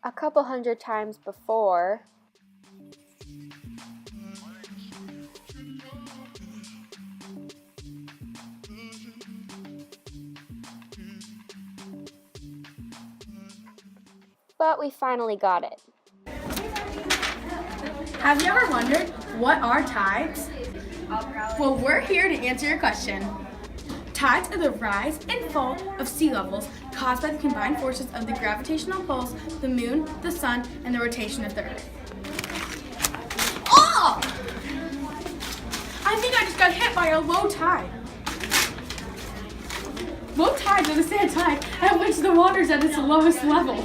A couple hundred times before, but we finally got it. Have you ever wondered, what are tides? Well, we're here to answer your question. Tides are the rise and fall of sea levels caused by the combined forces of the gravitational pulls, the moon, the sun, and the rotation of the earth. Oh! I think I just got hit by a low tide. Low tides are the same tide at which the water is at its lowest level.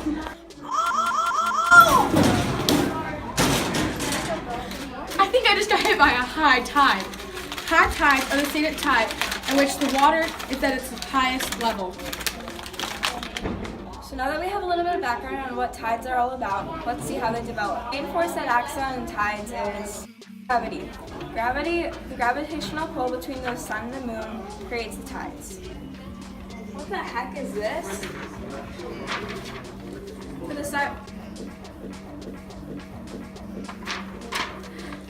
Oh! I think I just got hit by a high tide. High tides are the state of tide in which the water is at its highest level. So now that we have a little bit of background on what tides are all about, let's see how they develop. The main force that acts on tides is gravity. The gravitational pull between the sun and the moon creates the tides. What the heck is this? For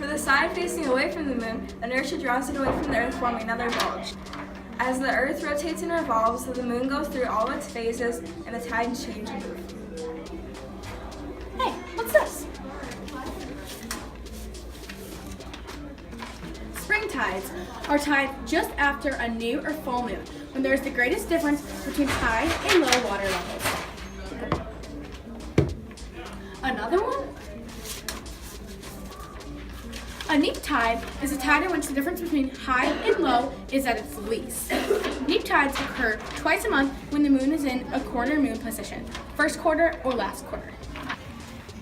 the side facing away from the moon, inertia draws it away from the earth, forming another bulge. As the earth rotates and revolves, the moon goes through all its phases and the tides change and move. Hey, what's this? Spring tides are tides just after a new or full moon, when there is the greatest difference between high and low water levels. Another one? A neap tide is a tide in which the difference between high and low is at its least. Neap tides occur twice a month when the moon is in a quarter moon position, first quarter or last quarter.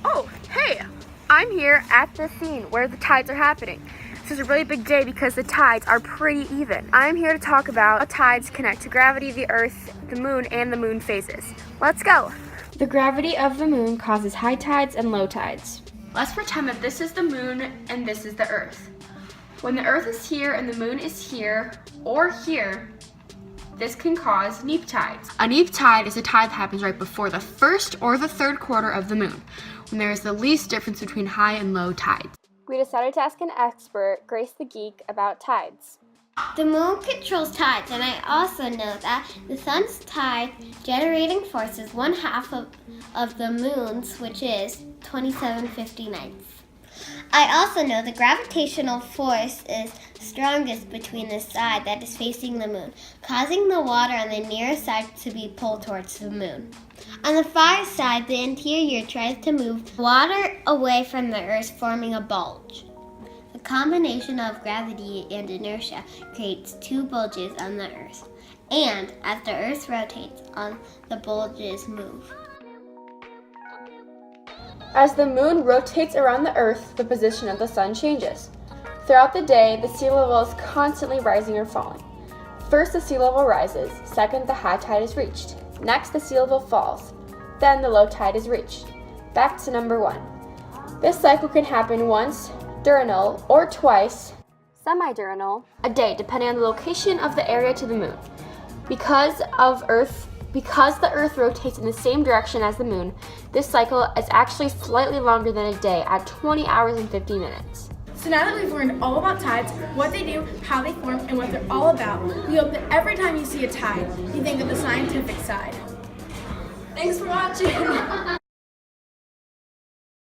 Oh, hey! I'm here at the scene where the tides are happening. This is a really big day because the tides are pretty even. I'm here to talk about how tides connect to gravity, the earth, the moon, and the moon phases. Let's go! The gravity of the moon causes high tides and low tides. Let's pretend that this is the moon and this is the earth. When the earth is here and the moon is here or here, this can cause neap tides. A neap tide is a tide that happens right before the first or the third quarter of the moon, when there is the least difference between high and low tides. We decided to ask an expert, Grace the Geek, about tides. The moon controls tides, and I also know that the sun's tide generating force is 1/2 of the moon's, which is 27/59. I also know the gravitational force is strongest between the side that is facing the moon, causing the water on the nearest side to be pulled towards the moon. On the far side, the interior tries to move water away from the earth, forming a bulge. The combination of gravity and inertia creates two bulges on the earth, and as the earth rotates, the bulges move. As the moon rotates around the earth, the position of the sun changes. Throughout the day, the sea level is constantly rising or falling. First, the sea level rises. Second, the high tide is reached. Next, the sea level falls. Then the low tide is reached. Back to number 1. This cycle can happen once, diurnal, or twice, semi-diurnal, a day, depending on the location of the area to the moon. Because the Earth rotates in the same direction as the moon, this cycle is actually slightly longer than a day at 20 hours and 50 minutes. So now that we've learned all about tides, what they do, how they form, and what they're all about, we hope that every time you see a tide, you think of the scientific side. Thanks for watching!